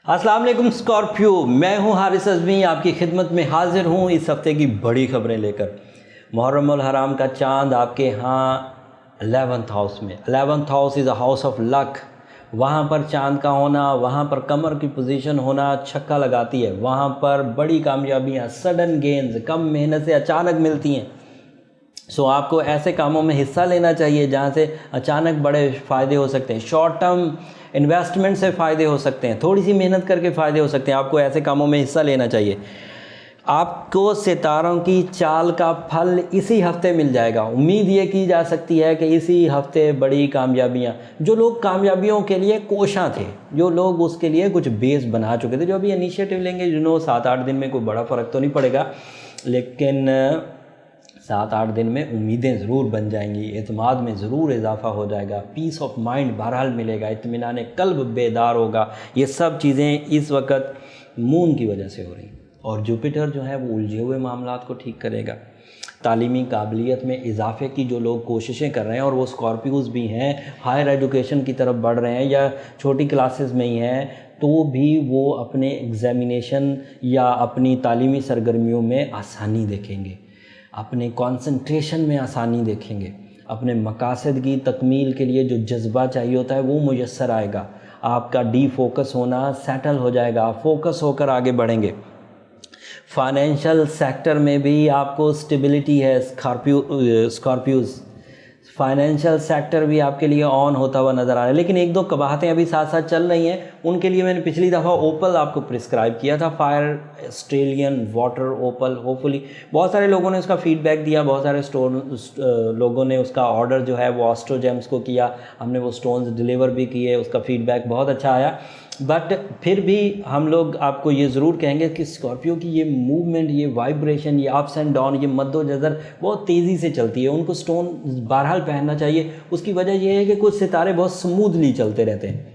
अस्सलाम वालेकुम स्कॉर्पियो, मैं हूं हारिस अज़मी, आपकी खिदमत में हाजिर हूं इस हफ़्ते की बड़ी खबरें लेकर। मुहर्रम उल हराम का चांद आपके यहाँ 11th हाउस में। 11th house is a house of luck. वहाँ पर चांद का होना, वहाँ पर कमर की पोजीशन होना छक्का लगाती है। वहाँ पर बड़ी कामयाबियाँ, सडन गेंस, कम मेहनत से अचानक मिलती हैं। सो आपको ऐसे कामों में हिस्सा लेना चाहिए जहाँ से अचानक बड़े फ़ायदे हो सकते हैं। शॉर्ट टर्म इन्वेस्टमेंट से फ़ायदे हो सकते हैं, थोड़ी सी मेहनत करके फ़ायदे हो सकते हैं। आपको ऐसे कामों में हिस्सा लेना चाहिए। आपको सितारों की चाल का फल इसी हफ्ते मिल जाएगा। उम्मीद ये की जा सकती है कि इसी हफ्ते बड़ी कामयाबियाँ, जो लोग कामयाबियों के लिए कोशां थे, जो लोग उसके लिए कुछ बेस बना चुके थे, जो अभी इनिशिएटिव लेंगे, 7-8 दिन में कोई बड़ा फ़र्क तो नहीं पड़ेगा, लेकिन 7-8 दिन में उम्मीदें ज़रूर बन जाएंगी, एतमाद में ज़रूर इजाफा हो जाएगा, पीस ऑफ माइंड बहरहाल मिलेगा, इत्मीनान कल्ब बेदार होगा। ये सब चीज़ें इस वक्त मून की वजह से हो रही, और जुपिटर जो है वो उलझे हुए मामलात को ठीक करेगा। तालीमी काबिलियत में इजाफे की जो लोग कोशिशें कर रहे हैं, और वो स्कॉर्पियोज़ भी हैं, हायर एजुकेशन की तरफ बढ़ रहे हैं या छोटी क्लासेस में ही हैं, तो भी वो अपने एग्ज़ामिनेशन या अपनी तालीमी सरगर्मियों में आसानी देखेंगे, अपने कंसंट्रेशन में आसानी देखेंगे, अपने मकासद की तकमील के लिए जो जज्बा चाहिए होता है वो मुयस्सर आएगा। आपका डी फोकस होना सेटल हो जाएगा, फोकस होकर आगे बढ़ेंगे। फाइनेंशियल सेक्टर में भी आपको स्टेबिलिटी है। स्कॉर्पियोज़ फाइनेंशियल सेक्टर भी आपके लिए ऑन होता हुआ नज़र आ रहा है, लेकिन एक दो कबाहतें अभी साथ साथ चल रही हैं। उनके लिए मैंने पिछली दफ़ा ओपल आपको प्रिस्क्राइब किया था, फायर ऑस्ट्रेलियन वाटर ओपल। होपफुली बहुत सारे लोगों ने उसका फीडबैक दिया, बहुत सारे लोगों ने उसका ऑर्डर जो है वो ऑस्ट्रोजेम्स को किया, हमने वो स्टोन्स डिलीवर भी किए, उसका फीडबैक बहुत अच्छा आया। बट फिर भी हम लोग आपको ये ज़रूर कहेंगे कि स्कॉर्पियो की ये मूवमेंट, ये वाइब्रेशन, ये अप्स एंड डाउन, ये मद्दोजज़र बहुत तेज़ी से चलती है। उनको स्टोन बहरहाल पहनना चाहिए। उसकी वजह यह है कि कुछ सितारे बहुत स्मूथली चलते रहते हैं,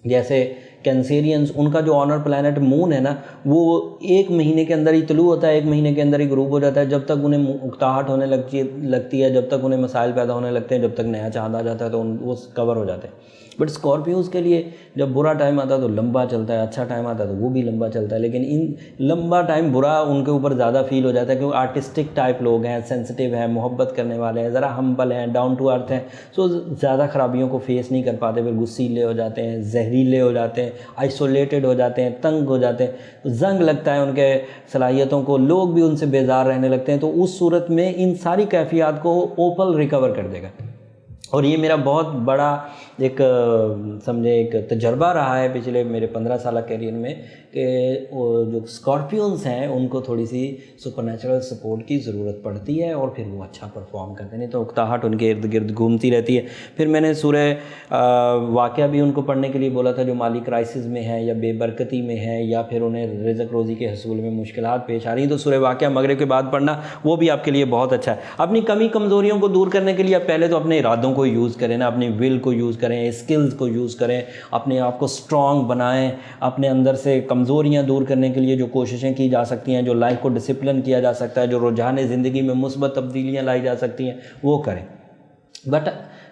जैसे कैंसेरियंस, उनका जो ऑनर प्लैनेट मून है ना, वो 1 महीने के अंदर ही तुलू होता है, 1 महीने के अंदर ही ग्रूप हो जाता है। जब तक उन्हें उकताहट होने लगती है, जब तक उन्हें मसाइल पैदा होने लगते हैं, जब तक नया चांद आ जाता है तो वो कवर हो जाते हैं। बट स्कॉर्पियोज़ के लिए जब बुरा टाइम आता है तो लंबा चलता है, अच्छा टाइम आता है तो वो भी लंबा चलता है, लेकिन इन लंबा टाइम बुरा उनके ऊपर ज़्यादा फील हो जाता है, क्योंकि आर्टिस्टिक टाइप लोग हैं, सेंसिटिव हैं, मोहब्बत करने वाले हैं, ज़रा हम्बल हैं, डाउन टू अर्थ हैं। सो ज़्यादा ख़राबियों को फेस नहीं कर पाते, फिर गुस्सीले हो जाते हैं, जहरीले हो जाते हैं, आइसोलेटेड हो जाते हैं, तंग हो जाते हैं, जंग लगता है उनके सलाहियतों को, लोग भी उनसे बेजार रहने लगते हैं। तो उस सूरत में इन सारी कैफियत को ओपल रिकवर कर देगा। और ये मेरा बहुत बड़ा एक समझे एक तजर्बा रहा है पिछले मेरे 15 साल कैरियर में, कि जो स्कॉर्पियंस हैं उनको थोड़ी सी सुपरनैचुरल सपोर्ट की ज़रूरत पड़ती है, और फिर वो अच्छा परफॉर्म करते हैं, नहीं तो उकताहट उनके इर्द गिर्द घूमती रहती है। फिर मैंने सूरह वाक़या भी उनको पढ़ने के लिए बोला था, जो माली क्राइसिस में है या बेबरकती में है, या फिर उन्हें रिज़्क रोज़ी के हसूल में मुश्किलात पेश आ रही हैं, तो सूरह वाक़या मगरिब के बाद पढ़ना वो भी आपके लिए बहुत अच्छा है। अपनी कमी कमज़ोरियों को दूर करने के लिए आप पहले तो अपने इरादों को यूज़ करें ना, अपनी विल को यूज़ करें, स्किल्स को यूज़ करें, अपने आप को स्ट्रॉन्ग बनाएं। अपने अंदर से कमज़ोरियां दूर करने के लिए जो कोशिशें की जा सकती हैं, जो लाइफ को डिसिप्लिन किया जा सकता है, जो रुझान ज़िंदगी में मुस्बत तब्दीलियां लाई जा सकती हैं, वो करें। बट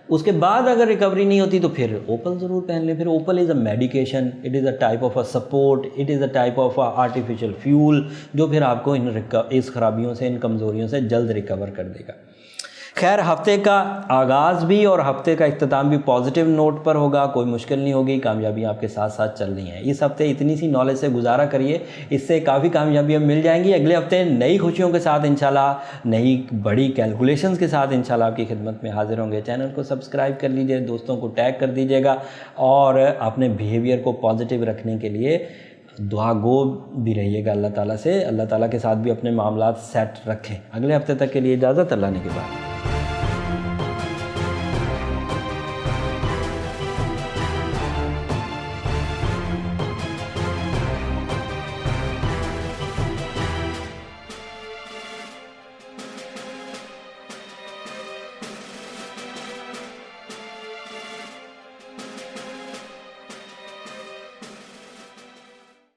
उसके बाद अगर रिकवरी नहीं होती तो फिर ओपल ज़रूर पहन लें। फिर Opal is a medication, it is a type of a support, it is a type of a artificial fuel, जो फिर आपको इस खराबियों से, इन कमज़ोरियों से जल्द रिकवर कर देगा। खैर, हफ्ते का आगाज़ भी और हफ्ते का इख्तिताम भी पॉजिटिव नोट पर होगा, कोई मुश्किल नहीं होगी, कामयाबियाँ आपके साथ साथ चल रही हैं। इस हफ्ते इतनी सी नॉलेज से गुजारा करिए, इससे काफ़ी कामयाबियाँ मिल जाएंगी। अगले हफ्ते नई खुशियों के साथ इंशाल्लाह, नई बड़ी कैलकुलेशंस के साथ इंशाल्लाह आपकी खिदमत में हाजिर होंगे। चैनल को सब्सक्राइब कर लीजिए, दोस्तों को टैग कर दीजिएगा, और अपने बिहेवियर को पॉजिटिव रखने के लिए दुआ गो भी रहिएगा अल्लाह ताला से। अल्लाह ताला के साथ भी अपने मामलात सेट रखें। अगले हफ्ते तक के लिए इजाज़त, अल्लाह ने के बाद।